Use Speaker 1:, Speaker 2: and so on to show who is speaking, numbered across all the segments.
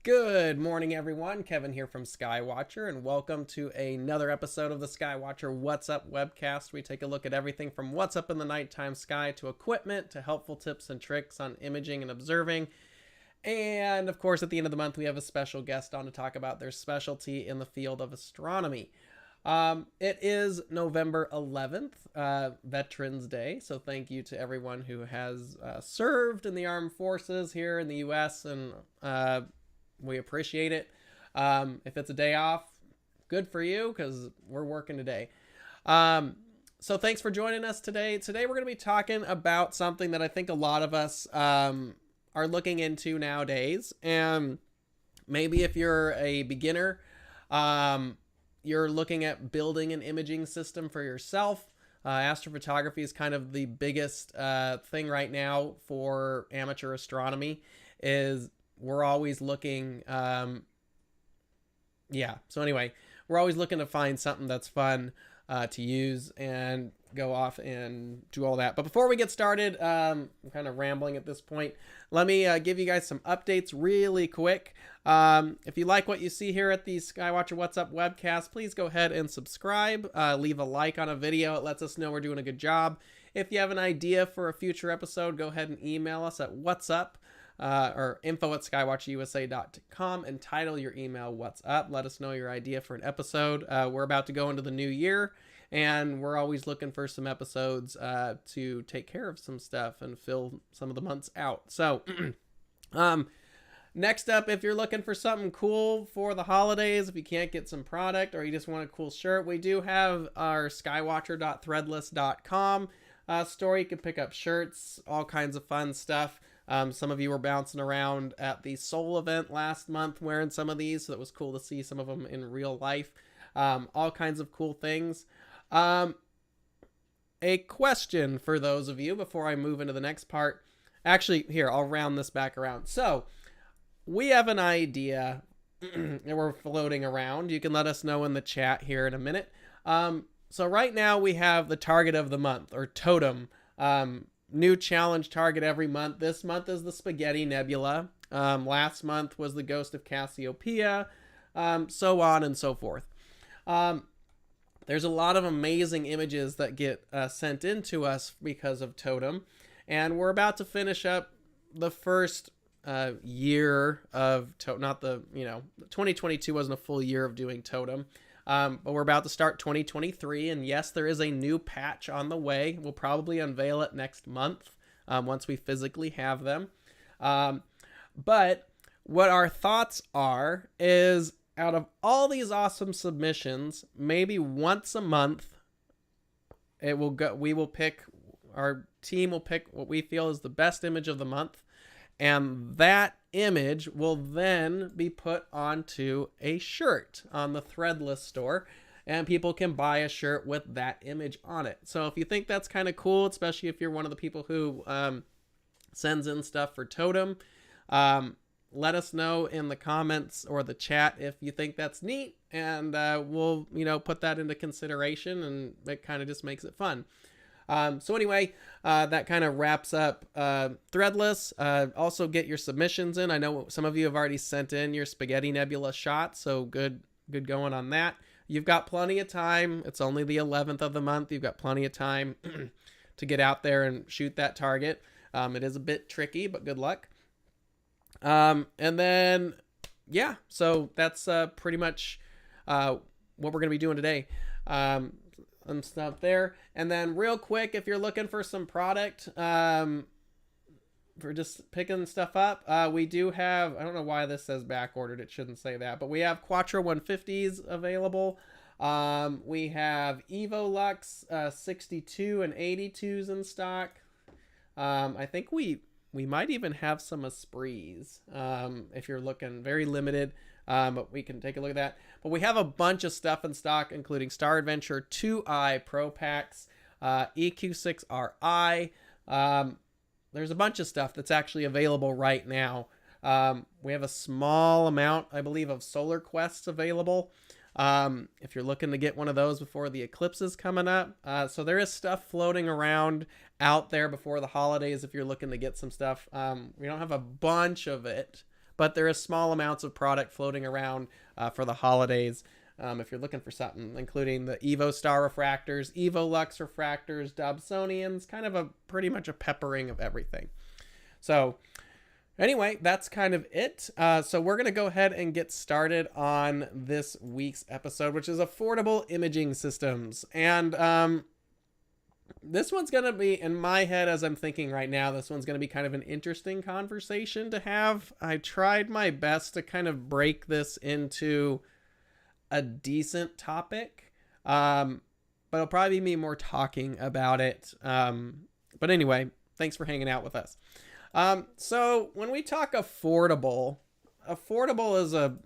Speaker 1: Good morning, everyone. Kevin here from Skywatcher, and welcome to another episode of the Skywatcher What's Up Webcast. We take a look at everything from what's up in the nighttime sky to equipment to helpful tips and tricks on imaging and observing. And of course, at the end of the month, we have a special guest on to talk about their specialty in the field of astronomy. It is November 11th, Veterans Day, so thank you to everyone who has served in the armed forces here in the U.S., and we appreciate it. If it's a day off, good for you, because we're working today. So thanks for joining us today. Today we're going to be talking about something that I think a lot of us are looking into nowadays. And maybe if you're a beginner, you're looking at building an imaging system for yourself. Astrophotography is kind of the biggest thing right now for amateur astronomy. We're always looking, so anyway, we're always looking to find something that's fun to use and go off and do all that. But before we get started, I'm kind of rambling at this point. Let me give you guys some updates really quick. If you like what you see here at the Skywatcher What's Up webcast, please go ahead and subscribe. Leave a like on a video. It lets us know we're doing a good job. If you have an idea for a future episode, go ahead and email us at whatsup or info@skywatcherusa.com and title your email What's Up. Let us know your idea for an episode. We're about to go into the new year, and we're always looking for some episodes to take care of some stuff and fill some of the months out. So next up, if you're looking for something cool for the holidays, if you can't get some product or you just want a cool shirt, we do have our skywatcher.threadless.com store. You can pick up shirts, all kinds of fun stuff. Some of you were bouncing around at the Soul event last month wearing some of these, so it was cool to see some of them in real life. All kinds of cool things. A question for those of you before I move into the next part. Actually, here, I'll round this back around. So, we have an idea that we're floating around. You can let us know in the chat here in a minute. So right now we have the target of the month, or totem. New challenge target every month. This month is the Spaghetti Nebula. Last month was the Ghost of Cassiopeia, so on and so forth. There's a lot of amazing images that get sent in to us because of Totem, and we're about to finish up the first year of Totem. Not the, 2022 wasn't a full year of doing Totem. But we're about to start 2023, and yes, there is a new patch on the way. We'll probably unveil it next month once we physically have them. But what our thoughts are is, out of all these awesome submissions, maybe once a month, our team will pick what we feel is the best image of the month, and that image will then be put onto a shirt on the Threadless store, and people can buy a shirt with that image on it. So if you think that's kind of cool, especially if you're one of the people who sends in stuff for Totem, let us know in the comments or the chat if you think that's neat, and we'll put that into consideration, and it kind of just makes it fun. So anyway, that kind of wraps up Threadless. Also get your submissions in. I know some of you have already sent in your Spaghetti Nebula shot, so good going on that. You've got plenty of time. It's only the 11th of the month. You've got plenty of time to get out there and shoot that target. It is a bit tricky, but good luck. And then, yeah, so that's pretty much what we're going to be doing today. And stuff there. And then real quick, if you're looking for some product for just picking stuff up, we do have, I don't know why this says back ordered, it shouldn't say that, but we have Quattro 150s available. We have Evolux 62 and 82s in stock. I think we might even have some Esprits if you're looking. Very limited, but we can take a look at that. But we have a bunch of stuff in stock, including Star Adventure 2i Pro Packs, EQ6RI. There's a bunch of stuff that's actually available right now. We have a small amount, I believe, of Solar Quests available. If you're looking to get one of those before the eclipse is coming up. So there is stuff floating around out there before the holidays if you're looking to get some stuff. We don't have a bunch of it, but there is small amounts of product floating around for the holidays. If you're looking for something, including the Evo Star refractors, Evo Lux refractors, Dobsonians, kind of a pretty much a peppering of everything. So anyway, that's kind of it. So we're going to go ahead and get started on this week's episode, which is affordable imaging systems. And this one's going to be, in my head as I'm thinking right now, this one's going to be kind of an interesting conversation to have. I tried my best to kind of break this into a decent topic, but it'll probably be me more talking about it. But anyway, thanks for hanging out with us. So when we talk affordable is a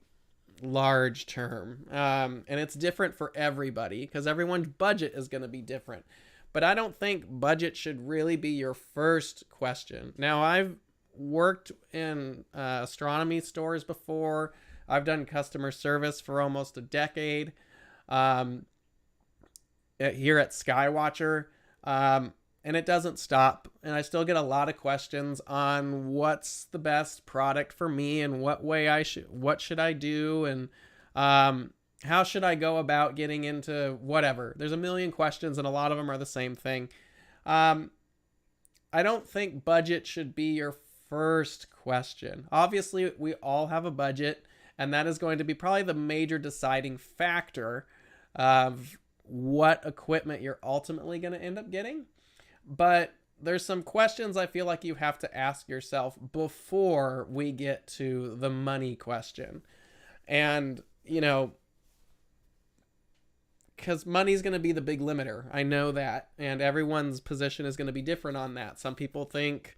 Speaker 1: large term, and it's different for everybody because everyone's budget is going to be different. But I don't think budget should really be your first question. Now, I've worked in astronomy stores before. I've done customer service for almost a decade here at Skywatcher, and it doesn't stop. And I still get a lot of questions on what's the best product for me and what should I do, and how should I go about getting into whatever. There's a million questions, and a lot of them are the same thing. I don't think budget should be your first question. Obviously, we all have a budget, and that is going to be probably the major deciding factor of what equipment you're ultimately going to end up getting. But there's some questions I feel like you have to ask yourself before we get to the money question. And, because money's going to be the big limiter. I know that. And everyone's position is going to be different on that. Some people think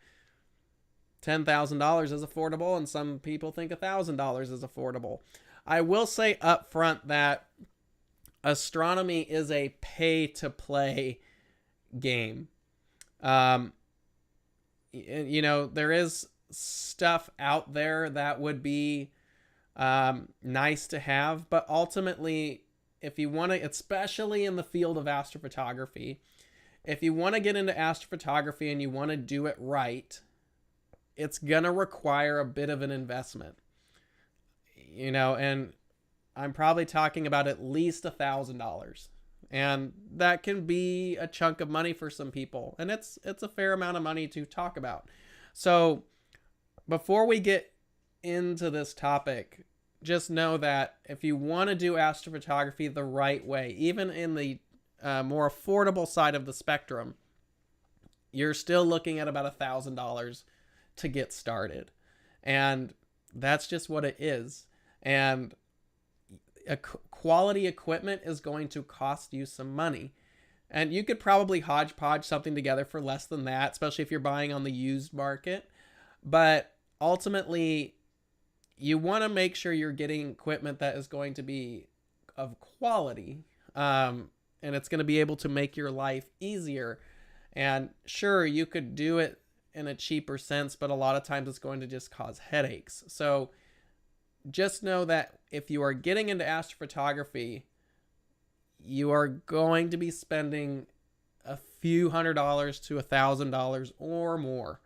Speaker 1: $10,000 is affordable, and some people think $1,000 is affordable. I will say up front that astronomy is a pay-to-play game. There is stuff out there that would be nice to have, but ultimately, if you want to, especially in the field of astrophotography, if you want to get into astrophotography and you want to do it right, it's going to require a bit of an investment, and I'm probably talking about at least $1,000. And that can be a chunk of money for some people. And it's a fair amount of money to talk about. So before we get into this topic, just know that if you want to do astrophotography the right way, even in the more affordable side of the spectrum, you're still looking at about $1,000 to get started. And that's just what it is. And quality equipment is going to cost you some money. And you could probably hodgepodge something together for less than that, especially if you're buying on the used market. But ultimately, you want to make sure you're getting equipment that is going to be of quality, and it's going to be able to make your life easier. And sure, you could do it in a cheaper sense, but a lot of times it's going to just cause headaches. So just know that if you are getting into astrophotography, you are going to be spending a few $100s to $1,000 or more.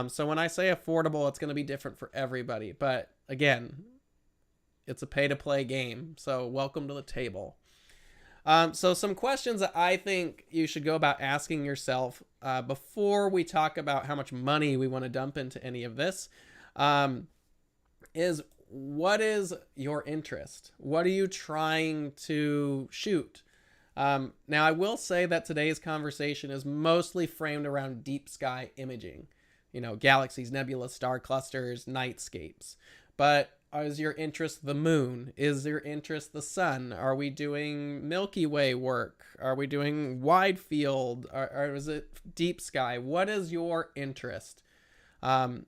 Speaker 1: So when I say affordable, it's going to be different for everybody. But again, it's a pay-to-play game. So welcome to the table. So some questions that I think you should go about asking yourself before we talk about how much money we want to dump into any of this is, what is your interest? What are you trying to shoot? Now, I will say that today's conversation is mostly framed around deep sky imaging. Galaxies, nebula, star clusters, nightscapes. But is your interest the moon? Is your interest the sun? Are we doing Milky Way work? Are we doing wide field? Or is it deep sky? What is your interest? And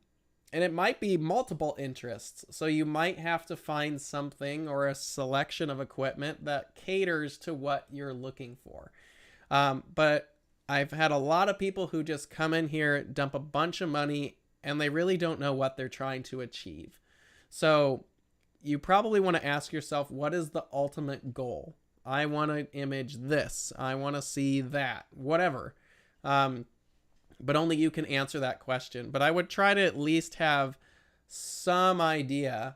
Speaker 1: it might be multiple interests. So you might have to find something or a selection of equipment that caters to what you're looking for. But I've had a lot of people who just come in here, dump a bunch of money, and they really don't know what they're trying to achieve. So you probably want to ask yourself, what is the ultimate goal? I want to image this. I want to see that, whatever. But only you can answer that question. But I would try to at least have some idea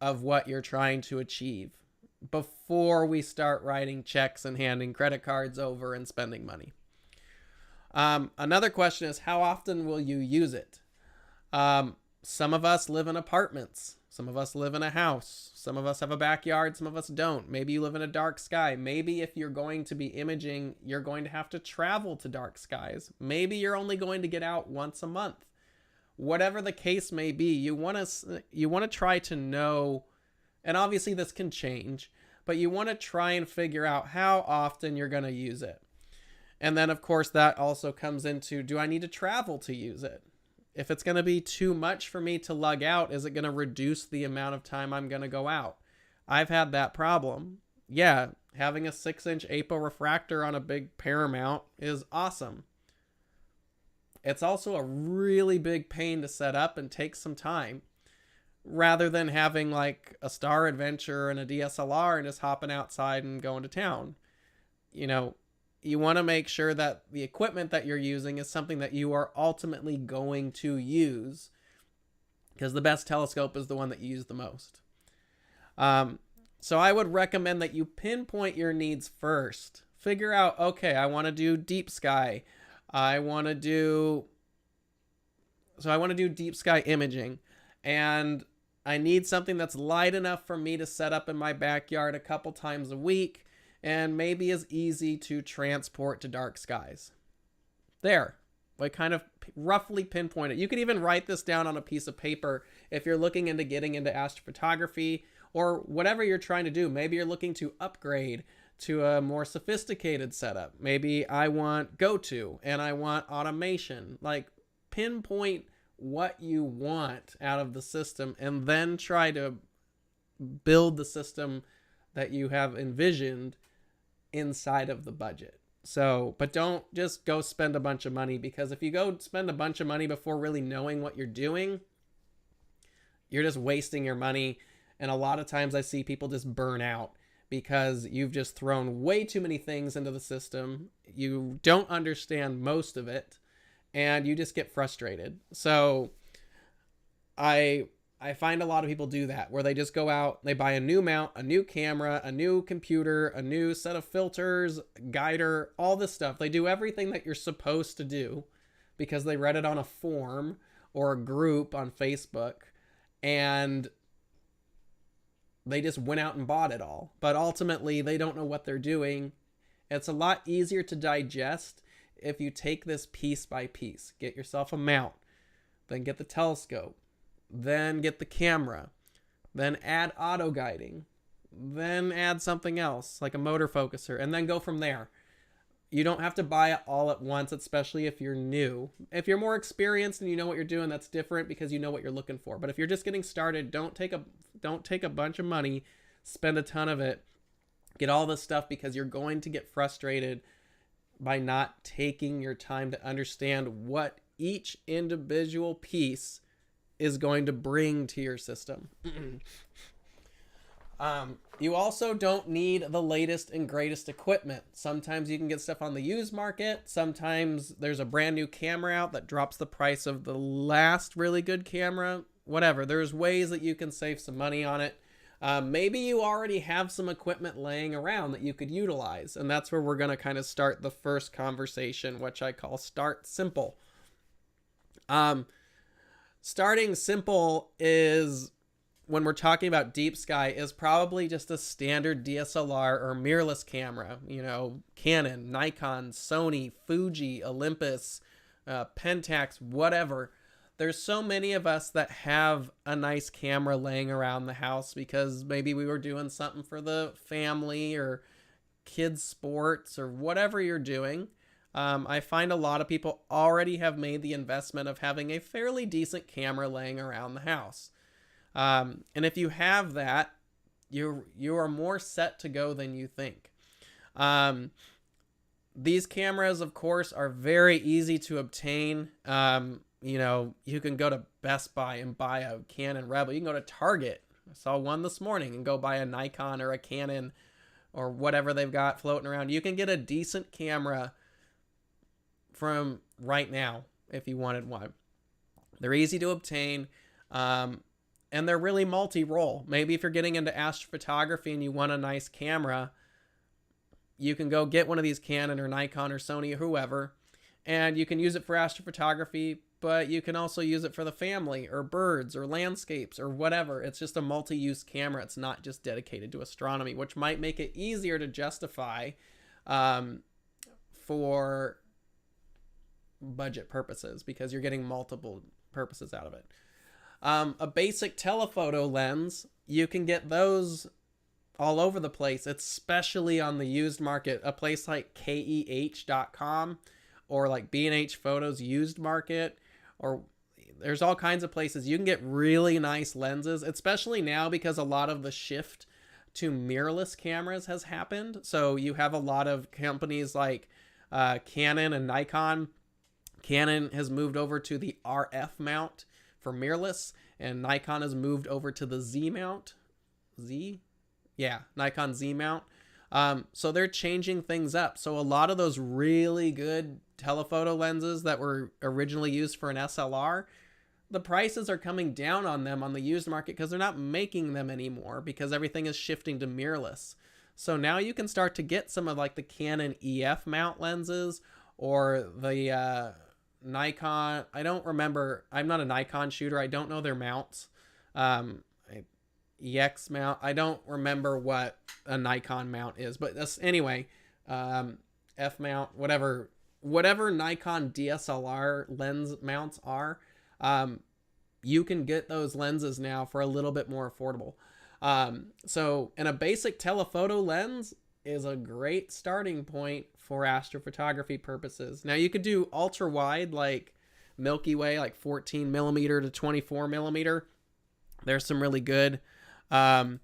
Speaker 1: of what you're trying to achieve before we start writing checks and handing credit cards over and spending money. Another question is, how often will you use it? Some of us live in apartments. Some of us live in a house. Some of us have a backyard. Some of us don't. Maybe you live in a dark sky. Maybe if you're going to be imaging, you're going to have to travel to dark skies. Maybe you're only going to get out once a month. Whatever the case may be, you want to try to know, and obviously this can change, but you want to try and figure out how often you're going to use it. And then, of course, that also comes into, do I need to travel to use it? If it's going to be too much for me to lug out, is it going to reduce the amount of time I'm going to go out? I've had that problem. Yeah, having a 6-inch apo refractor on a big Paramount is awesome. It's also a really big pain to set up and take some time, rather than having like a Star Adventure and a DSLR and just hopping outside and going to town. You know, you want to make sure that the equipment that you're using is something that you are ultimately going to use, because the best telescope is the one that you use the most. So I would recommend that you pinpoint your needs first. Figure out, okay, I want to do deep sky. I want to do deep sky imaging, and I need something that's light enough for me to set up in my backyard a couple times a week, and maybe is easy to transport to dark skies. There, I kind of roughly pinpoint it. You could even write this down on a piece of paper if you're looking into getting into astrophotography or whatever you're trying to do. Maybe you're looking to upgrade to a more sophisticated setup. Maybe I want go-to and I want automation. Like, pinpoint what you want out of the system and then try to build the system that you have envisioned inside of the budget. So, but don't just go spend a bunch of money, because if you go spend a bunch of money before really knowing what you're doing, you're just wasting your money. And a lot of times I see people just burn out because you've just thrown way too many things into the system. You don't understand most of it, and you just get frustrated. So I find a lot of people do that, where they just go out, they buy a new mount, a new camera, a new computer, a new set of filters, guider, all this stuff. They do everything that you're supposed to do because they read it on a forum or a group on Facebook, and they just went out and bought it all. But ultimately, they don't know what they're doing. It's a lot easier to digest if you take this piece by piece. Get yourself a mount, then get the telescope, then get the camera, then add auto guiding, then add something else like a motor focuser, and then go from there. You don't have to buy it all at once, especially if you're new. If you're more experienced and you know what you're doing, that's different because you know what you're looking for. But if you're just getting started, don't take a bunch of money, spend a ton of it, get all this stuff, because you're going to get frustrated by not taking your time to understand what each individual piece is going to bring to your system. You also don't need the latest and greatest equipment. Sometimes you can get stuff on the used market. Sometimes there's a brand new camera out that drops the price of the last really good camera. Whatever. There's ways that you can save some money on it. Maybe you already have some equipment laying around that you could utilize. And that's where we're going to kind of start the first conversation, which I call Start Simple. Starting simple is, when we're talking about deep sky, is probably just a standard DSLR or mirrorless camera. You know, Canon, Nikon, Sony, Fuji, Olympus, Pentax, whatever. There's so many of us that have a nice camera laying around the house because maybe we were doing something for the family or kids' sports or whatever you're doing. I find a lot of people already have made the investment of having a fairly decent camera laying around the house. And if you have that, you are more set to go than you think. These cameras, of course, are very easy to obtain. You know, you can go to Best Buy and buy a Canon Rebel. You can go to Target. I saw one this morning and go buy a Nikon or a Canon or whatever they've got floating around. You can get a decent camera from right now if you wanted one. They're easy to obtain. And they're really multi-role. Maybe if you're getting into astrophotography and you want a nice camera, you can go get one of these Canon or Nikon or Sony or whoever, and you can use it for astrophotography, but you can also use it for the family or birds or landscapes or whatever. It's just a multi-use camera. It's not just dedicated to astronomy, which might make it easier to justify for budget purposes because you're getting multiple purposes out of it. A basic telephoto lens, you can get those all over the place, especially on the used market. A place like keh.com or like B&H Photos used market, or there's all kinds of places you can get really nice lenses, especially now because a lot of the shift to mirrorless cameras has happened. So you have a lot of companies like Canon and Nikon. Canon has moved over to the RF mount for mirrorless, and Nikon has moved over to the Z mount. Nikon Z mount. So they're changing things up. So a lot of those really good telephoto lenses that were originally used for an SLR, the prices are coming down on them on the used market because they're not making them anymore because everything is shifting to mirrorless. So now you can start to get some of like the Canon EF mount lenses or the Nikon. I don't remember. I'm not a Nikon shooter. I don't know their mounts. EX mount. I don't remember what a Nikon mount is, but that's anyway, F mount, whatever Nikon DSLR lens mounts are, you can get those lenses now for a little bit more affordable. So, and a basic telephoto lens is a great starting point for astrophotography purposes. Now you could do ultra wide, like Milky Way, like 14 millimeter to 24 millimeter. There's some really good. But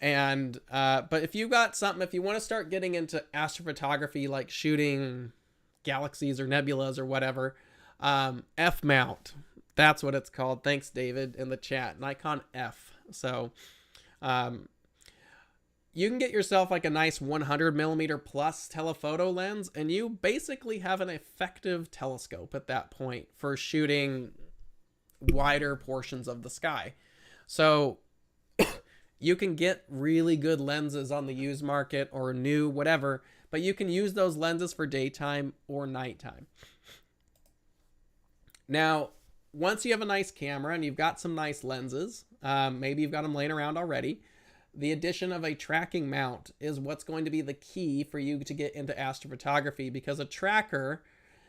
Speaker 1: if you got something, if you want to start getting into astrophotography, like shooting galaxies or nebulas or whatever, F mount, that's what it's called. Thanks, David, in the chat. Nikon F. So, you can get yourself like a nice 100 millimeter plus telephoto lens, and you basically have an effective telescope at that point for shooting wider portions of the sky. So you can get really good lenses on the used market or new, whatever, but you can use those lenses for daytime or nighttime. Now, once you have a nice camera and you've got some nice lenses, maybe you've got them laying around already, the addition of a tracking mount is what's going to be the key for you to get into astrophotography, because a tracker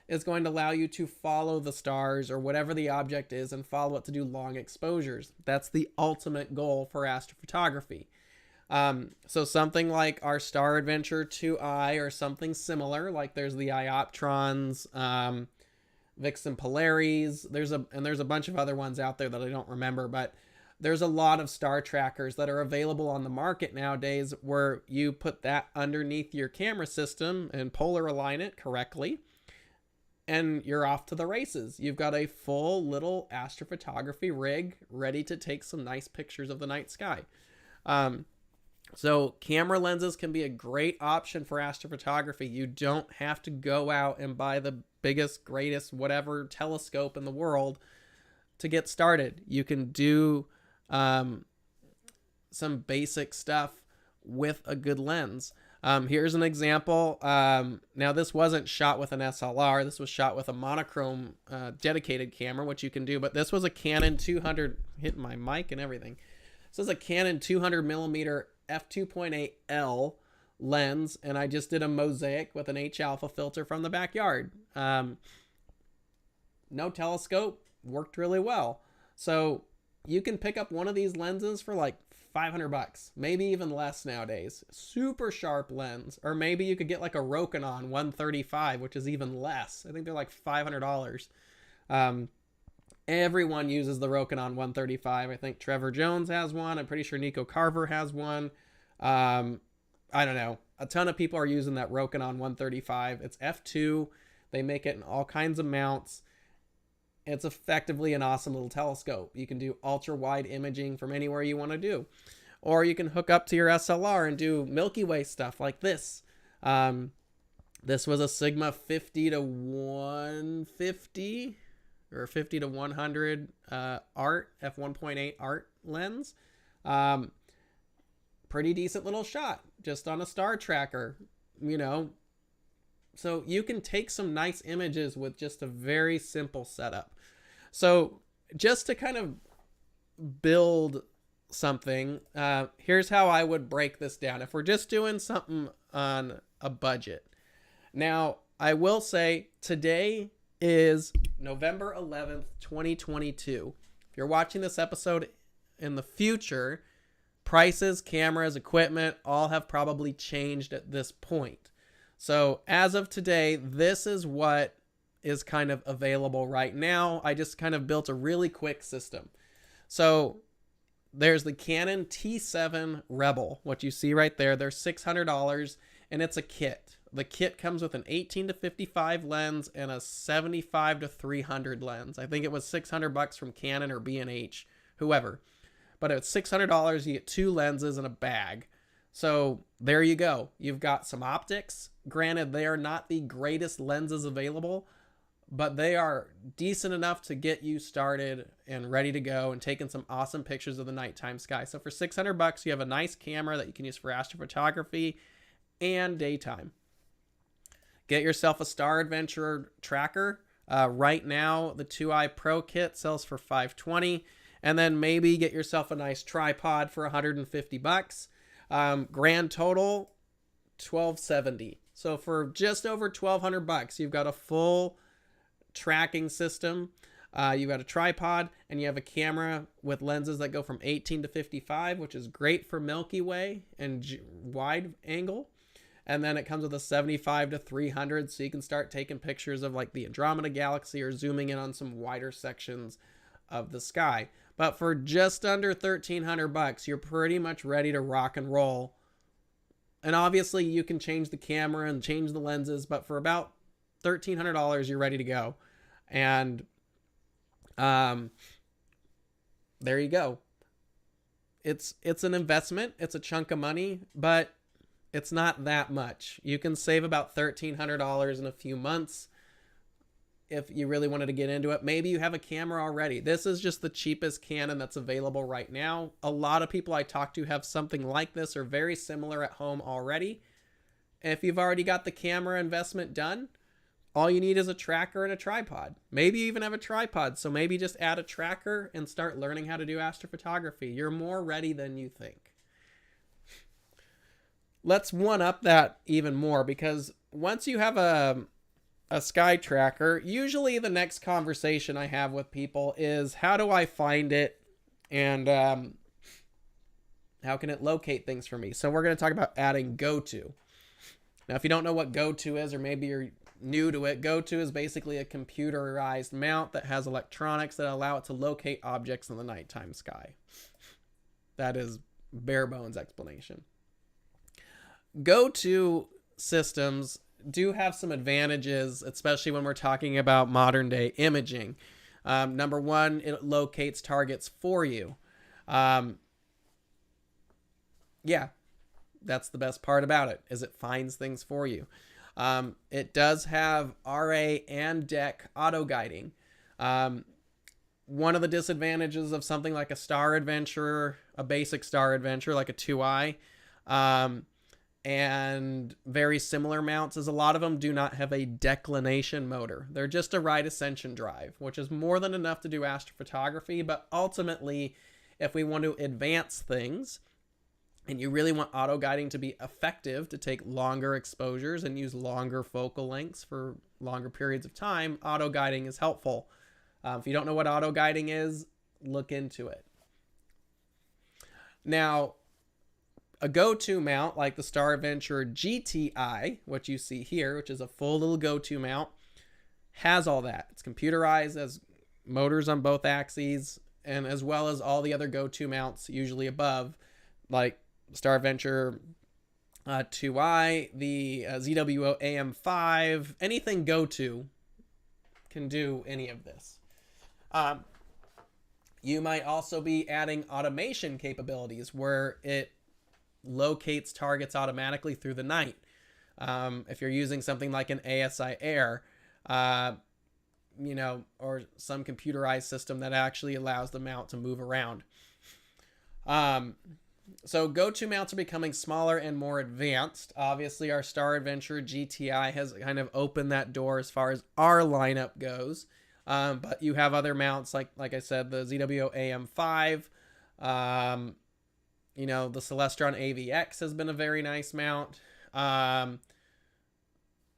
Speaker 1: is going to allow you to follow the stars or whatever the object is and follow it to do long exposures. That's the ultimate goal for astrophotography. So something like our Star Adventure 2i or something similar, like there's the Ioptrons, Vixen Polaris, there's a bunch of other ones out there that I don't remember, but there's a lot of star trackers that are available on the market nowadays where you put that underneath your camera system and polar align it correctly, and you're off to the races. You've got a full little astrophotography rig ready to take some nice pictures of the night sky. So camera lenses can be a great option for astrophotography. You don't have to go out and buy the biggest, greatest, whatever telescope in the world to get started. You can do some basic stuff with a good lens. Here's an example. Now this wasn't shot with an SLR. This was shot with a monochrome dedicated camera, which you can do, but this was a Canon 200, hitting my mic and everything. This is a Canon 200 millimeter f2.8L lens, and I just did a mosaic with an H-alpha filter from the backyard. No telescope, worked really well. So you can pick up one of these lenses for like $500, maybe even less nowadays. Super sharp lens. Or maybe you could get like a Rokinon 135, which is even less. I think they're like $500. Everyone uses the Rokinon 135. I think Trevor Jones has one. I'm pretty sure Nico Carver has one. I don't know. A ton of people are using that Rokinon 135. It's f2. They make it in all kinds of mounts. It's effectively an awesome little telescope. You can do ultra wide imaging from anywhere you want to do. Or you can hook up to your SLR and do Milky Way stuff like this. This was a Sigma 50 to 150. or 50 to 100 art, f1.8 art lens. Pretty decent little shot just on a star tracker, you know. So you can take some nice images with just a very simple setup. So just to kind of build something, here's how I would break this down if we're just doing something on a budget. Now, I will say today is November 11th, 2022. If you're watching this episode in the future, prices, cameras, equipment all have probably changed at this point. So as of today, this is what is kind of available right now. I just kind of built a really quick system. So there's the Canon T7 Rebel, what you see right there. They're $600 and it's a kit. The kit comes with an 18 to 55 lens and a 75 to 300 lens. I think it was $600 from Canon or B&H, whoever. But it's $600, you get 2 lenses and a bag. So there you go. You've got some optics. Granted, they are not the greatest lenses available, but they are decent enough to get you started and ready to go and taking some awesome pictures of the nighttime sky. So for $600, you have a nice camera that you can use for astrophotography and daytime. Get yourself a Star Adventurer tracker. Right now, the 2i Pro kit sells for $520. And then maybe get yourself a nice tripod for $150. Grand total, $1,270. So for just over $1,200, you've got a full tracking system. You've got a tripod and you have a camera with lenses that go from 18 to 55, which is great for Milky Way and wide angle. And then it comes with a 75 to 300, so you can start taking pictures of like the Andromeda Galaxy or zooming in on some wider sections of the sky. But for just under $1,300, you're pretty much ready to rock and roll. And obviously you can change the camera and change the lenses, but for about $1,300, you're ready to go. And there you go. It's an investment. It's a chunk of money, but it's not that much. You can save about $1,300 in a few months if you really wanted to get into it. Maybe you have a camera already. This is just the cheapest Canon that's available right now. A lot of people I talk to have something like this or very similar at home already. If you've already got the camera investment done, all you need is a tracker and a tripod. Maybe you even have a tripod, so maybe just add a tracker and start learning how to do astrophotography. You're more ready than you think. Let's one up that even more, because once you have a sky tracker, usually the next conversation I have with people is, how do I find it and how can it locate things for me? So we're going to talk about adding GoTo. Now, if you don't know what GoTo is, or maybe you're new to it, GoTo is basically a computerized mount that has electronics that allow it to locate objects in the nighttime sky. That is bare bones explanation. GoTo systems do have some advantages, especially when we're talking about modern day imaging. Number one, it locates targets for you. Yeah, that's the best part about it, is it finds things for you. It does have RA and DEC auto guiding. One of the disadvantages of something like a Star Adventurer, a basic Star Adventurer like a 2i, and very similar mounts, is a lot of them do not have a declination motor. They're just a right ascension drive, which is more than enough to do astrophotography. But ultimately, if we want to advance things and you really want auto guiding to be effective, to take longer exposures and use longer focal lengths for longer periods of time, auto guiding is helpful. If you don't know what auto guiding is, look into it. Now, a GoTo mount like the Star Adventurer GTI, what you see here, which is a full little GoTo mount, has all that. It's computerized, has motors on both axes, and as well as all the other GoTo mounts usually above, like Star Adventurer 2i, the ZWO AM5, anything GoTo can do any of this. You might also be adding automation capabilities where it locates targets automatically through the night. If you're using something like an ASI Air, or some computerized system that actually allows the mount to move around. So go-to mounts are becoming smaller and more advanced. Obviously, our Star Adventure GTI has kind of opened that door as far as our lineup goes. But you have other mounts like I said, the ZWO AM5. The Celestron AVX has been a very nice mount.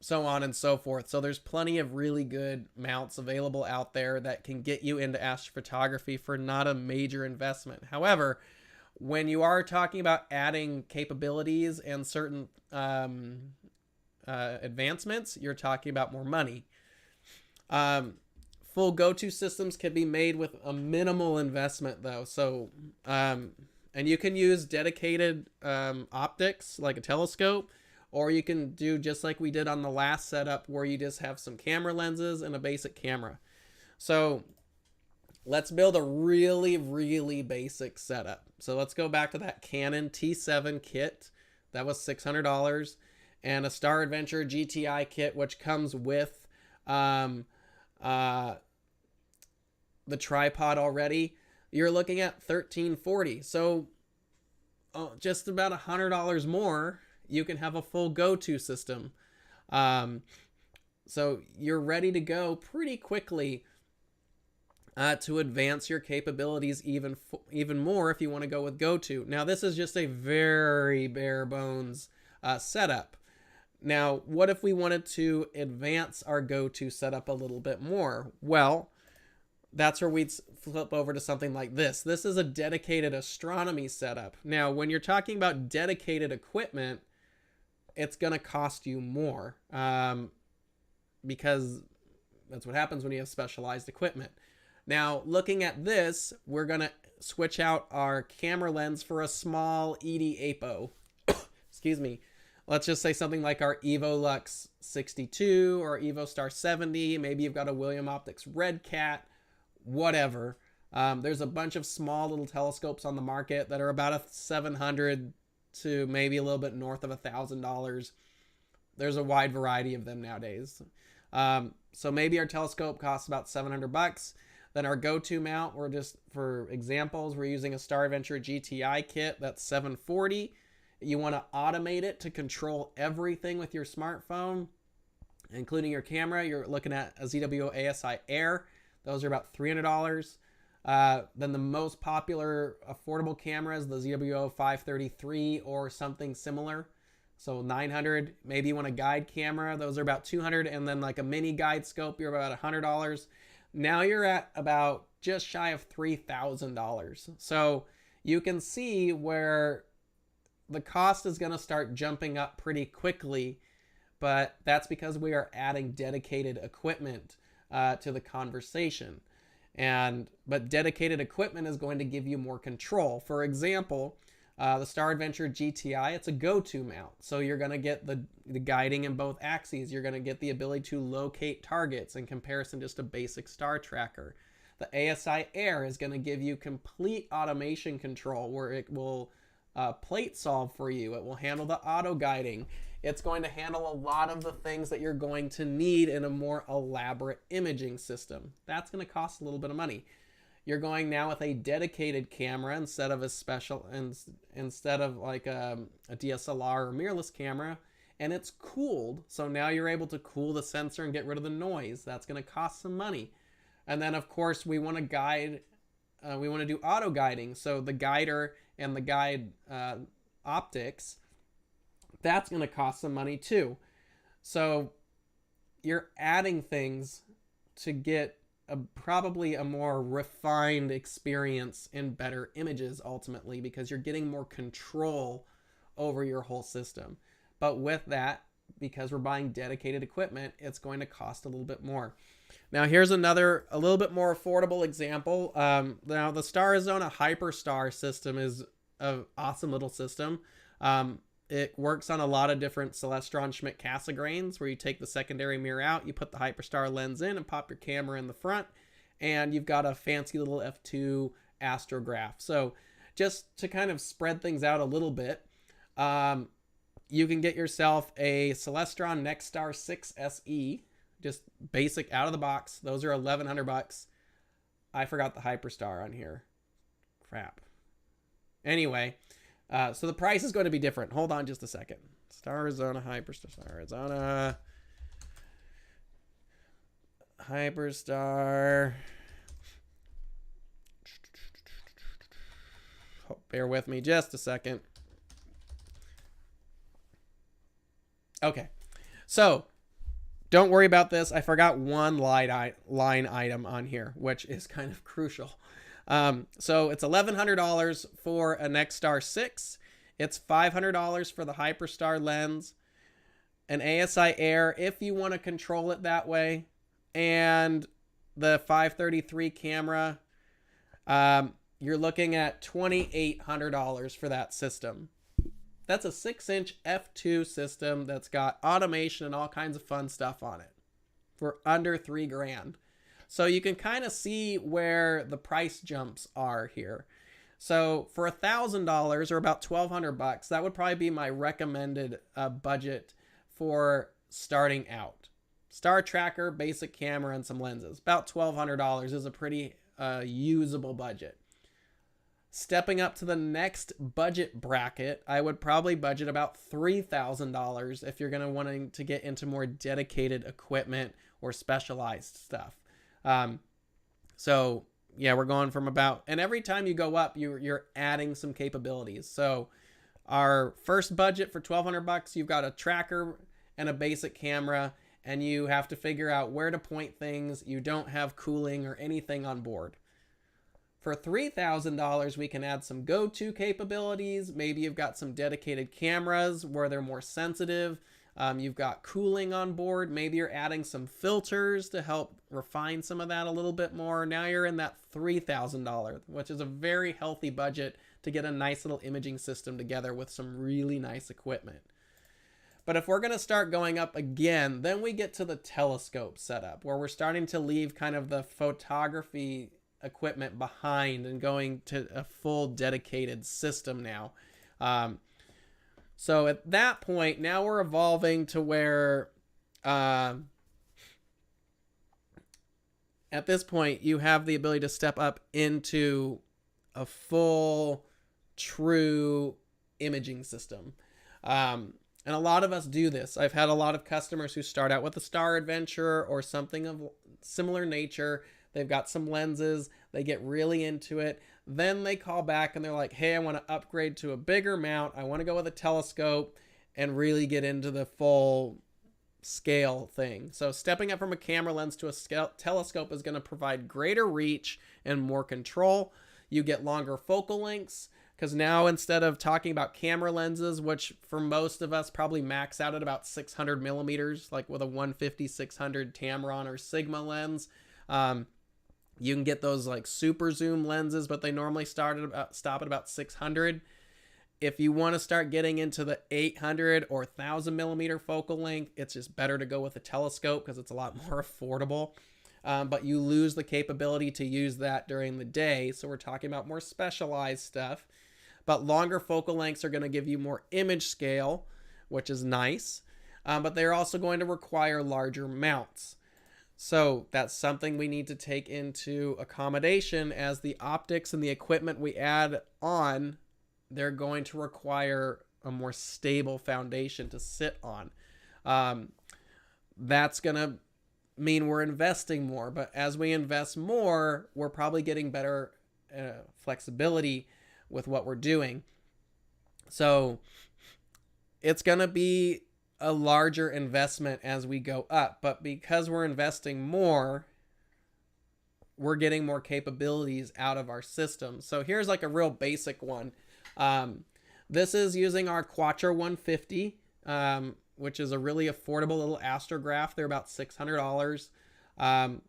Speaker 1: So on and so forth. So there's plenty of really good mounts available out there that can get you into astrophotography for not a major investment. However, when you are talking about adding capabilities and certain advancements, you're talking about more money. Full go-to systems can be made with a minimal investment, though. So, and you can use dedicated optics like a telescope, or you can do just like we did on the last setup where you just have some camera lenses and a basic camera. So let's build a really, really basic setup. So let's go back to that Canon T7 kit. That was $600. And a Star Adventure GTI kit, which comes with the tripod already. You're looking at $1,340. So just about $100 more, you can have a full go-to system. So you're ready to go pretty quickly to advance your capabilities even more if you want to go with go-to. Now, this is just a very bare bones setup. Now, what if we wanted to advance our go-to setup a little bit more? Well, that's where we'd flip over to something like this. This is a dedicated astronomy setup. Now, when you're talking about dedicated equipment, it's going to cost you more because that's what happens when you have specialized equipment. Now, looking at this, we're going to switch out our camera lens for a small ED APO. Excuse me. Let's just say something like our EvoLux 62 or EvoStar 70. Maybe you've got a William Optics Red Cat, whatever. There's a bunch of small little telescopes on the market that are about $700 to maybe a little bit north of $1,000. There's a wide variety of them nowadays. So maybe our telescope costs about $700. Then our go-to mount, we're just, for examples, we're using a Star Adventure GTI kit that's $740. You want to automate it to control everything with your smartphone, including your camera. You're looking at a ZWO ASI Air. Those are about $300. Then the most popular affordable cameras, the ZWO 533 or something similar. So $900. Maybe you want a guide camera. Those are about $200. And then like a mini guide scope, you're about $100. Now you're at about just shy of $3,000. So you can see where the cost is going to start jumping up pretty quickly, but that's because we are adding dedicated equipment to the conversation. But dedicated equipment is going to give you more control. For example, the Star Adventure GTI, it's a go-to mount. So you're going to get the guiding in both axes. You're going to get the ability to locate targets in comparison to just a basic star tracker. The ASI Air is going to give you complete automation control where it will plate solve for you. It will handle the auto guiding. It's going to handle a lot of the things that you're going to need in a more elaborate imaging system. That's going to cost a little bit of money. You're going now with a dedicated camera instead of like a DSLR or mirrorless camera, and it's cooled. So now you're able to cool the sensor and get rid of the noise. That's going to cost some money. And then of course we want to guide. We want to do auto guiding. So the guider and the guide optics, that's going to cost some money too. So you're adding things to get probably a more refined experience and better images ultimately, because you're getting more control over your whole system. But with that, because we're buying dedicated equipment, it's going to cost a little bit more. Now here's another a little bit more affordable example. Now the Starizona Hyperstar system is an awesome little system. It works on a lot of different Celestron Schmidt Cassegrains where you take the secondary mirror out, you put the Hyperstar lens in and pop your camera in the front, and you've got a fancy little f2 astrograph. So just to kind of spread things out a little bit, you can get yourself a Celestron Nexstar 6 SE. just basic out of the box. Those are $1,100. I forgot the Hyperstar on here. Crap. Anyway, so the price is going to be different. Hold on just a second. Starizona Hyperstar. Starizona Hyperstar. Bear with me just a second. Okay. So, don't worry about this. I forgot one line item on here, which is kind of crucial. So it's $1,100 for a Nexstar 6. It's $500 for the Hyperstar lens, an ASI Air if you want to control it that way, and the 533 camera. You're looking at $2,800 for that system. That's a 6-inch f2 system that's got automation and all kinds of fun stuff on it for under $3,000. So you can kind of see where the price jumps are here. So for $1,000 or about $1,200, that would probably be my recommended budget for starting out. Star tracker, basic camera, and some lenses. About $1,200 is a pretty usable budget. Stepping up to the next budget bracket, I would probably budget about $3,000 if you're going to wanting to get into more dedicated equipment or specialized stuff. So yeah, we're going from about, and every time you go up, you're adding some capabilities. So our first budget for $1,200, you've got a tracker and a basic camera, and you have to figure out where to point things. You don't have cooling or anything on board. For $3,000, we can add some go-to capabilities. Maybe you've got some dedicated cameras where they're more sensitive. You've got cooling on board. Maybe you're adding some filters to help refine some of that a little bit more. Now you're in that $3,000, which is a very healthy budget to get a nice little imaging system together with some really nice equipment. But if we're going to start going up again, then we get to the telescope setup, where we're starting to leave kind of the photography equipment behind and going to a full dedicated system now. So at that point, now we're evolving to where at this point you have the ability to step up into a full true imaging system. And a lot of us do this. I've had a lot of customers who start out with a Star Adventure or something of similar nature. They've got some lenses, they get really into it. Then they call back and they're like, hey, I want to upgrade to a bigger mount. I want to go with a telescope and really get into the full scale thing. So stepping up from a camera lens to a telescope is going to provide greater reach and more control. You get longer focal lengths, because now instead of talking about camera lenses, which for most of us probably max out at about 600 millimeters, like with a 150-600 Tamron or Sigma lens, you can get those like super zoom lenses, but they normally stop at about 600. If you want to start getting into the 800 or 1000 millimeter focal length, it's just better to go with a telescope because it's a lot more affordable. But you lose the capability to use that during the day. So we're talking about more specialized stuff. But longer focal lengths are going to give you more image scale, which is nice. But they're also going to require larger mounts. So that's something we need to take into accommodation, as the optics and the equipment we add on, they're going to require a more stable foundation to sit on. That's going to mean we're investing more, but as we invest more, we're probably getting better flexibility with what we're doing. So it's going to be a larger investment as we go up, but because we're investing more, we're getting more capabilities out of our system. So here's like a real basic one. This is using our Quattro 150, which is a really affordable little astrograph. They're about $600.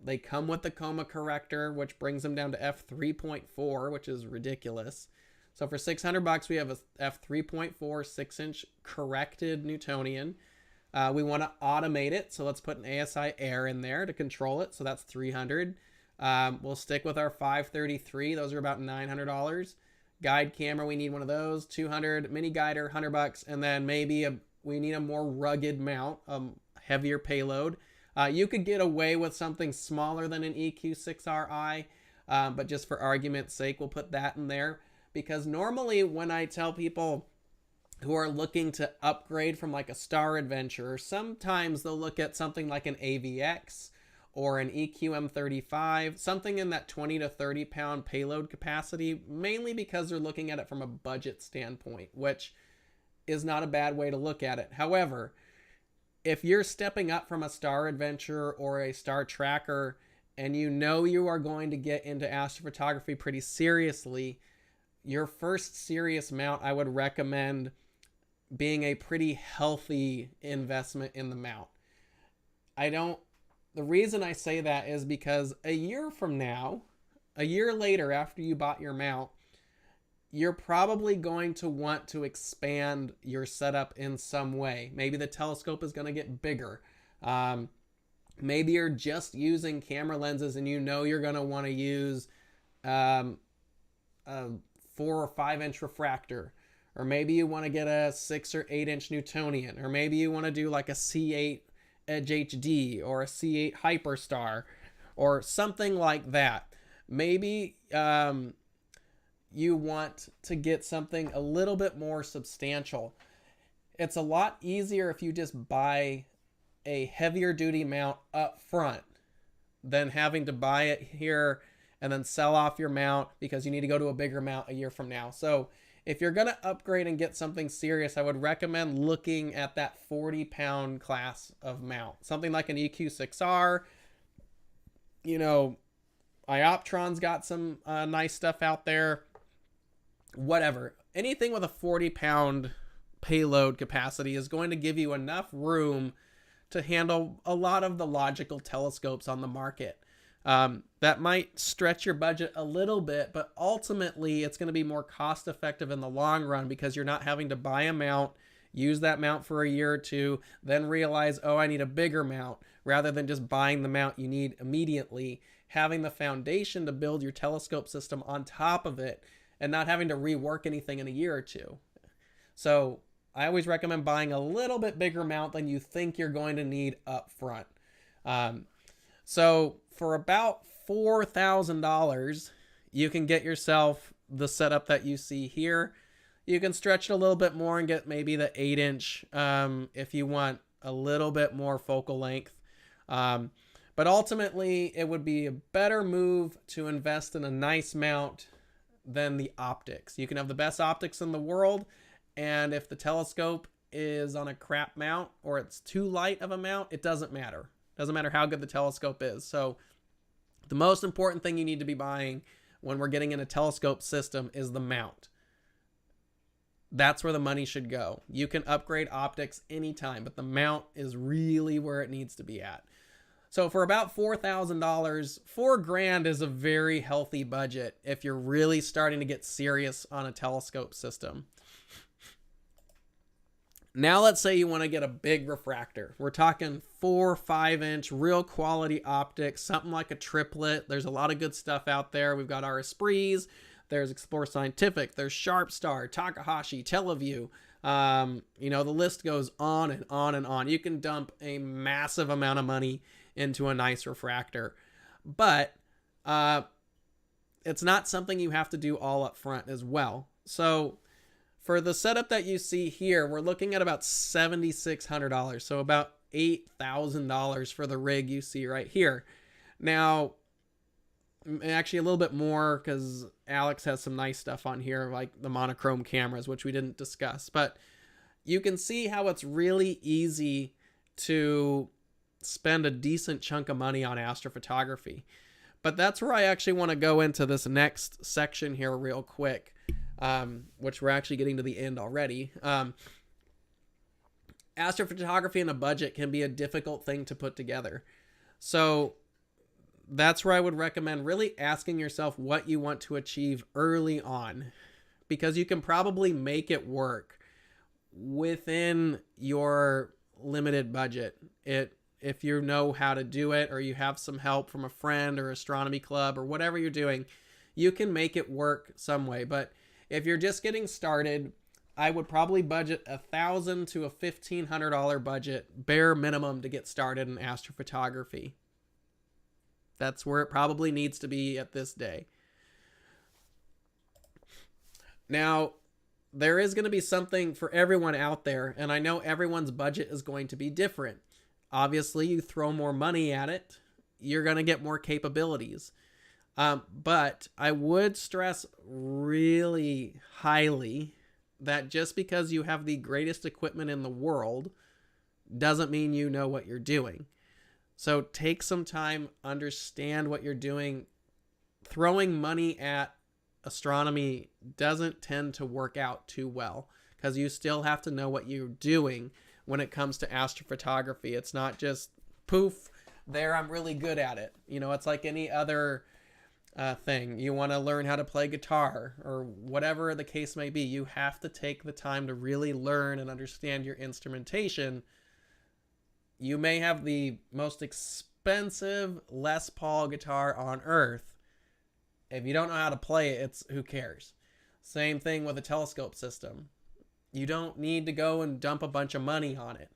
Speaker 1: They come with the coma corrector, which brings them down to f3.4, which is ridiculous. So for $600, we have a f3.4 6-inch corrected Newtonian. We want to automate it, so let's put an ASI Air in there to control it. So that's $300. We'll stick with our 533. Those are about $900. Guide camera, we need one of those. $200. Mini guider, $100. And then maybe we need a more rugged mount, heavier payload. You could get away with something smaller than an EQ6RI, but just for argument's sake, we'll put that in there. Because normally when I tell people who are looking to upgrade from like a Star Adventure, sometimes they'll look at something like an AVX or an EQM35, something in that 20 to 30 pound payload capacity, mainly because they're looking at it from a budget standpoint, which is not a bad way to look at it. However, if you're stepping up from a Star Adventure or a Star Tracker and you know you are going to get into astrophotography pretty seriously, your first serious mount, I would recommend being a pretty healthy investment in the mount. The reason I say that is because a year from now, a year later after you bought your mount, you're probably going to want to expand your setup in some way. Maybe the telescope is going to get bigger. Maybe you're just using camera lenses and you know you're going to want to use a 4 or 5 inch refractor. Or maybe you want to get a 6 or 8 inch Newtonian. Or maybe you want to do like a C8 Edge HD or a C8 Hyperstar or something like that. Maybe you want to get something a little bit more substantial. It's a lot easier if you just buy a heavier duty mount up front than having to buy it here and then sell off your mount because you need to go to a bigger mount a year from now. So if you're going to upgrade and get something serious, I would recommend looking at that 40 pound class of mount. Something like an EQ6R. You know, Ioptron's got some nice stuff out there. Whatever. Anything with a 40 pound payload capacity is going to give you enough room to handle a lot of the logical telescopes on the market. That might stretch your budget a little bit, but ultimately it's going to be more cost effective in the long run because you're not having to buy a mount, use that mount for a year or two, then realize, oh, I need a bigger mount, rather than just buying the mount you need immediately, having the foundation to build your telescope system on top of it and not having to rework anything in a year or two. So I always recommend buying a little bit bigger mount than you think you're going to need up front. So for about $4,000, you can get yourself the setup that you see here. You can stretch it a little bit more and get maybe the 8 inch if you want a little bit more focal length. But ultimately, it would be a better move to invest in a nice mount than the optics. You can have the best optics in the world, and if the telescope is on a crap mount or it's too light of a mount, it doesn't matter. It doesn't matter how good the telescope is. So the most important thing you need to be buying when we're getting in a telescope system is the mount. That's where the money should go. You can upgrade optics anytime, but the mount is really where it needs to be at. So for about $4,000, $4,000 is a very healthy budget if you're really starting to get serious on a telescope system. Now let's say you want to get a big refractor. We're talking 4 or 5 inch real quality optics, something like a triplet. There's a lot of good stuff out there. We've got our Esprits, there's Explore Scientific, there's Sharpstar, Takahashi, Teleview. The list goes on and on and on. You can dump a massive amount of money into a nice refractor, but it's not something you have to do all up front as well. So for the setup that you see here, we're looking at about $7,600, so about $8,000 for the rig you see right here. Now, actually a little bit more because Alex has some nice stuff on here, like the monochrome cameras, which we didn't discuss. But you can see how it's really easy to spend a decent chunk of money on astrophotography. But that's where I actually want to go into this next section here real quick, which we're actually getting to the end already. Astrophotography in a budget can be a difficult thing to put together. So that's where I would recommend really asking yourself what you want to achieve early on, because you can probably make it work within your limited budget. If you know how to do it, or you have some help from a friend or astronomy club or whatever you're doing, you can make it work some way. But if you're just getting started, I would probably budget $1,000 to a $1,500 budget, bare minimum, to get started in astrophotography. That's where it probably needs to be at this day. Now, there is going to be something for everyone out there, and I know everyone's budget is going to be different. Obviously, you throw more money at it, you're going to get more capabilities. But I would stress really highly that just because you have the greatest equipment in the world doesn't mean you know what you're doing. So take some time, understand what you're doing. Throwing money at astronomy doesn't tend to work out too well because you still have to know what you're doing when it comes to astrophotography. It's not just poof, there, I'm really good at it. You know, it's like any other thing. You want to learn how to play guitar or whatever the case may be. You have to take the time to really learn and understand your instrumentation. You may have the most expensive Les Paul guitar on earth. If you don't know how to play it, it's who cares? Same thing with a telescope system. You don't need to go and dump a bunch of money on it.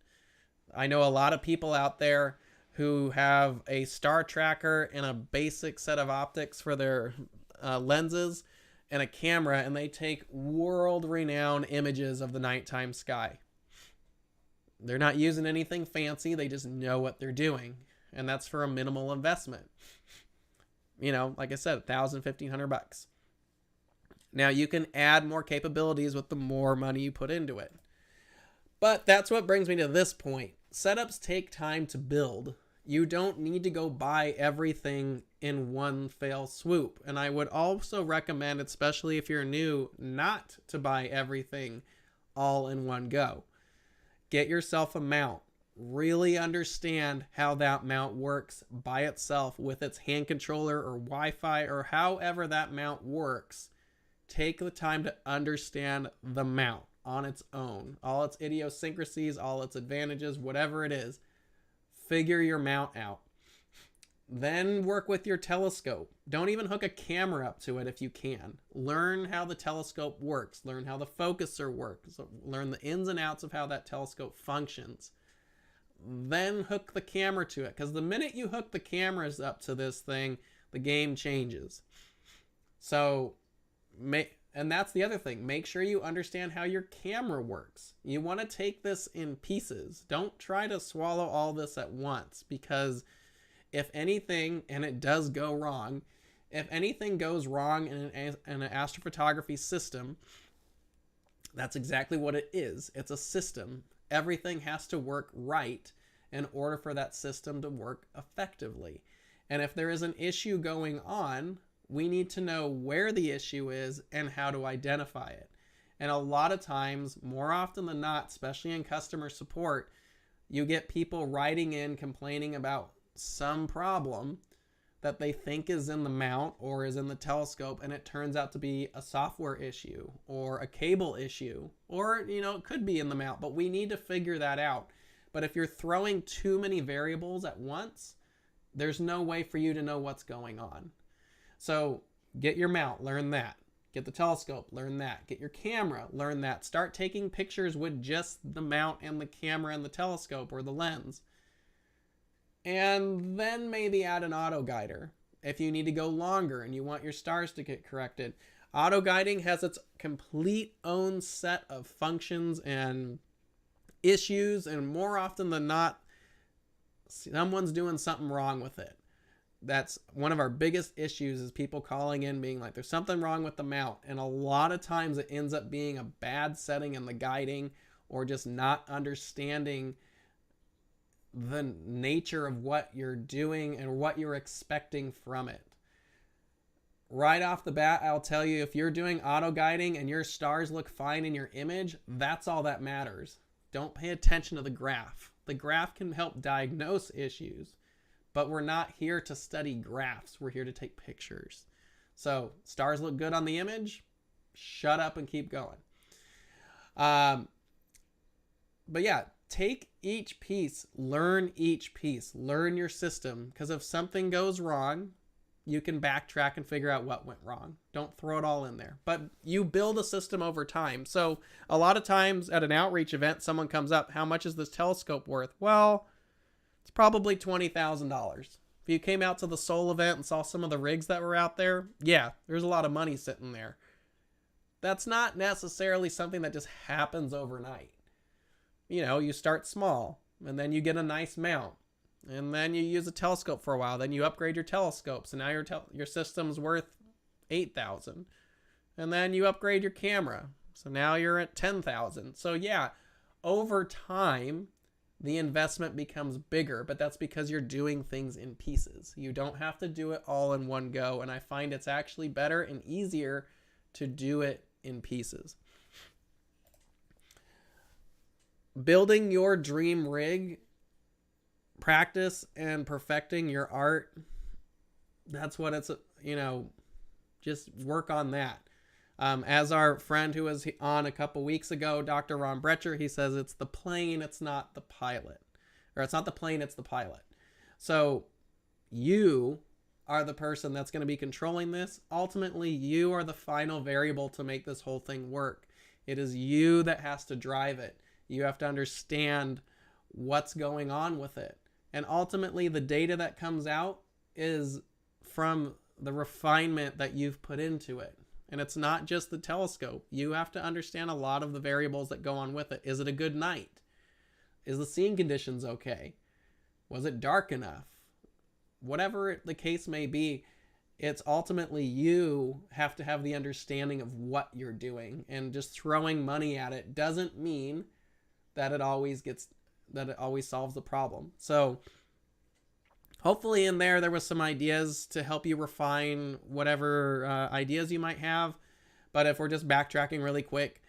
Speaker 1: I know a lot of people out there who have a star tracker and a basic set of optics for their lenses and a camera, and they take world-renowned images of the nighttime sky. They're not using anything fancy. They just know what they're doing, and that's for a minimal investment. You know, like I said, $1,000, $1,500. Now, you can add more capabilities with the more money you put into it. But that's what brings me to this point. Setups take time to build. You don't need to go buy everything in one fell swoop. And I would also recommend, especially if you're new, not to buy everything all in one go. Get yourself a mount. Really understand how that mount works by itself with its hand controller or Wi-Fi or however that mount works. Take the time to understand the mount on its own. All its idiosyncrasies, all its advantages, whatever it is. Figure your mount out. Then work with your telescope. Don't even hook a camera up to it if you can. Learn how the telescope works. Learn how the focuser works. Learn the ins and outs of how that telescope functions. Then hook the camera to it. Because the minute you hook the cameras up to this thing, the game changes. So, and that's the other thing. Make sure you understand how your camera works. You want to take this in pieces. Don't try to swallow all this at once, because if anything, and it does go wrong, if anything goes wrong in an astrophotography system, that's exactly what it is. It's a system. Everything has to work right in order for that system to work effectively. And if there is an issue going on, we need to know where the issue is and how to identify it. And a lot of times, more often than not, especially in customer support, you get people writing in complaining about some problem that they think is in the mount or is in the telescope, and it turns out to be a software issue or a cable issue, or, you know, it could be in the mount, but we need to figure that out. But if you're throwing too many variables at once, there's no way for you to know what's going on. So get your mount, learn that. Get the telescope, learn that. Get your camera, learn that. Start taking pictures with just the mount and the camera and the telescope or the lens. And then maybe add an auto guider if you need to go longer and you want your stars to get corrected. Auto guiding has its complete own set of functions and issues, and more often than not, someone's doing something wrong with it. That's one of our biggest issues, is people calling in being like, there's something wrong with the mount. And a lot of times it ends up being a bad setting in the guiding, or just not understanding the nature of what you're doing and what you're expecting from it. Right off the bat, I'll tell you, if you're doing auto guiding and your stars look fine in your image, that's all that matters. Don't pay attention to the graph. The graph can help diagnose issues, but we're not here to study graphs. We're here to take pictures. So stars look good on the image, shut up and keep going. But yeah, take each piece, learn each piece, learn your system, because if something goes wrong, you can backtrack and figure out what went wrong. Don't throw it all in there. But you build a system over time. So a lot of times at an outreach event, someone comes up, how much is this telescope worth? Well, it's probably $20,000. If you came out to the Seoul event and saw some of the rigs that were out there, yeah, there's a lot of money sitting there. That's not necessarily something that just happens overnight. You know, you start small, and then you get a nice mount, and then you use a telescope for a while, then you upgrade your telescopes, and now your system's worth $8,000. And then you upgrade your camera, so now you're at $10,000. So yeah, over time, the investment becomes bigger, but that's because you're doing things in pieces. You don't have to do it all in one go, and I find it's actually better and easier to do it in pieces. Building your dream rig, practice and perfecting your art, that's what it's, just work on that. As our friend who was on a couple weeks ago, Dr. Ron Brecher, he says it's the plane, it's not the pilot. Or it's not the plane, it's the pilot. So you are the person that's going to be controlling this. Ultimately, you are the final variable to make this whole thing work. It is you that has to drive it. You have to understand what's going on with it. And ultimately, the data that comes out is from the refinement that you've put into it. And it's not just the telescope. You have to understand a lot of the variables that go on with it. Is it a good night? Is the seeing conditions okay? Was it dark enough? Whatever the case may be, it's ultimately you have to have the understanding of what you're doing. And just throwing money at it doesn't mean that it always solves the problem. So hopefully in there was some ideas to help you refine whatever ideas you might have. But if we're just backtracking really quick,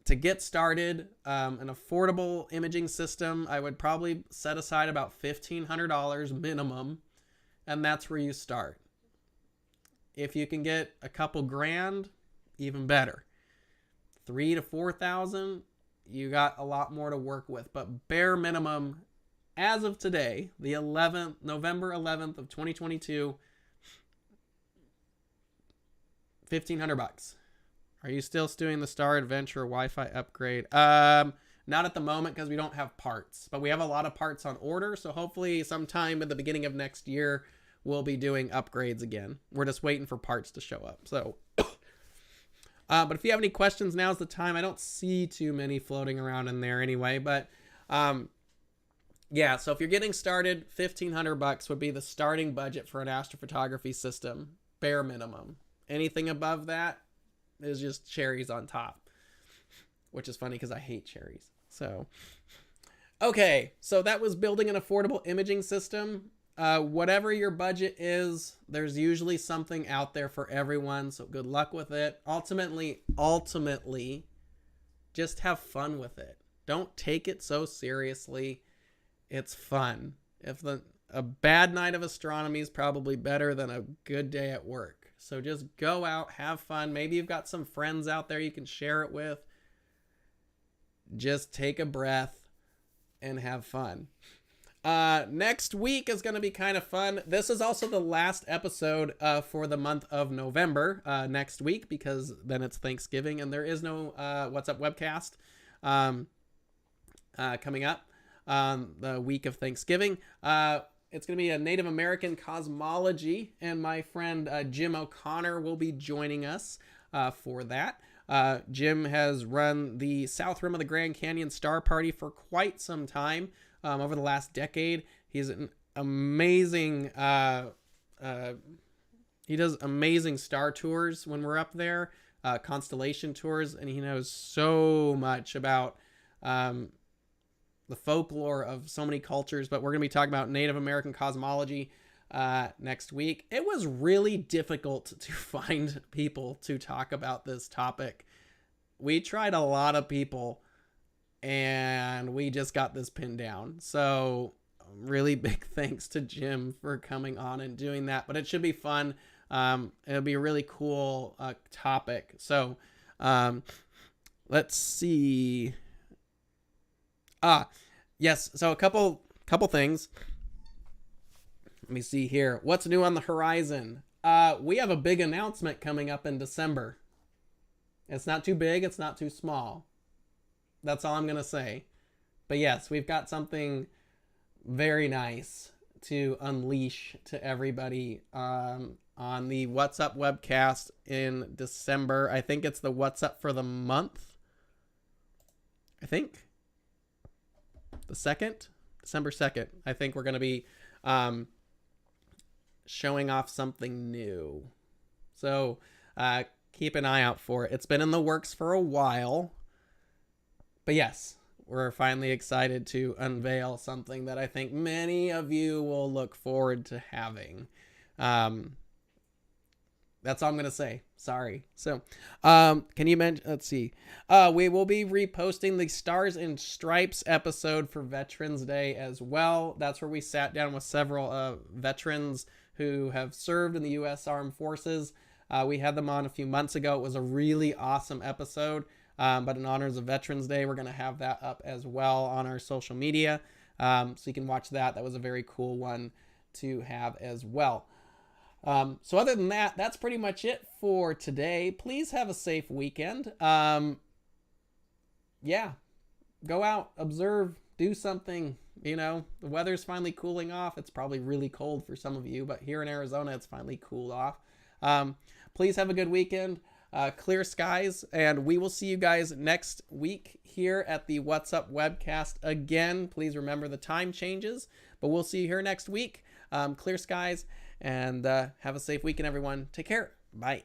Speaker 1: to get started, an affordable imaging system, I would probably set aside about $1,500 minimum, and that's where you start. If you can get a couple grand, even better. $3,000 to $4,000, you got a lot more to work with. But bare minimum, as of today, the November 11th of 2022, $1,500. Are you still doing the Star Adventure Wi-Fi upgrade? Not at the moment because we don't have parts, but we have a lot of parts on order. So hopefully sometime at the beginning of next year, we'll be doing upgrades again. We're just waiting for parts to show up. So, but if you have any questions, now's the time. I don't see too many floating around in there anyway, but yeah. So if you're getting started, $1,500 would be the starting budget for an astrophotography system, bare minimum. Anything above that is just cherries on top, which is funny because I hate cherries. So, okay. So that was building an affordable imaging system. Whatever your budget is, there's usually something out there for everyone. So good luck with it. Ultimately, just have fun with it. Don't take it so seriously. It's fun. A bad night of astronomy is probably better than a good day at work. So just go out, have fun. Maybe you've got some friends out there you can share it with. Just take a breath and have fun. Next week is going to be kind of fun. This is also the last episode for the month of November next week, because then it's Thanksgiving and there is no What's Up Webcast coming up the week of Thanksgiving. It's going to be a Native American cosmology, and my friend Jim O'Connor will be joining us for that. Jim has run the South Rim of the Grand Canyon Star Party for quite some time, over the last decade. He's an amazing, he does amazing star tours when we're up there, constellation tours, and he knows so much about the folklore of so many cultures. But we're going to be talking about Native American cosmology next week. It was really difficult to find people to talk about this topic. We tried a lot of people and we just got this pinned down. So really big thanks to Jim for coming on and doing that. But it should be fun. It'll be a really cool topic. So let's see. Yes. So a couple things. Let me see here. What's new on the horizon? We have a big announcement coming up in December. It's not too big, it's not too small. That's all I'm going to say. But yes, we've got something very nice to unleash to everybody on the What's Up webcast in December. I think it's the What's Up for the month. I think the 2nd, December 2nd. I think we're going to be showing off something new. So keep an eye out for it. It's been in the works for a while. But yes, we're finally excited to unveil something that I think many of you will look forward to having. That's all I'm going to say. Sorry. So, can you mention, let's see. We will be reposting the Stars and Stripes episode for Veterans Day as well. That's where we sat down with several veterans who have served in the U.S. Armed Forces. We had them on a few months ago. It was a really awesome episode. But in honor of Veterans Day, we're going to have that up as well on our social media. So you can watch that. That was a very cool one to have as well. So other than that, that's pretty much it for today. Please have a safe weekend. Yeah, go out, observe, do something. You know, the weather's finally cooling off. It's probably really cold for some of you, but here in Arizona, it's finally cooled off. Please have a good weekend. Clear skies, and we will see you guys next week here at the What's Up webcast again. Please remember the time changes, but we'll see you here next week. Clear skies, and have a safe weekend, everyone. Take care. Bye.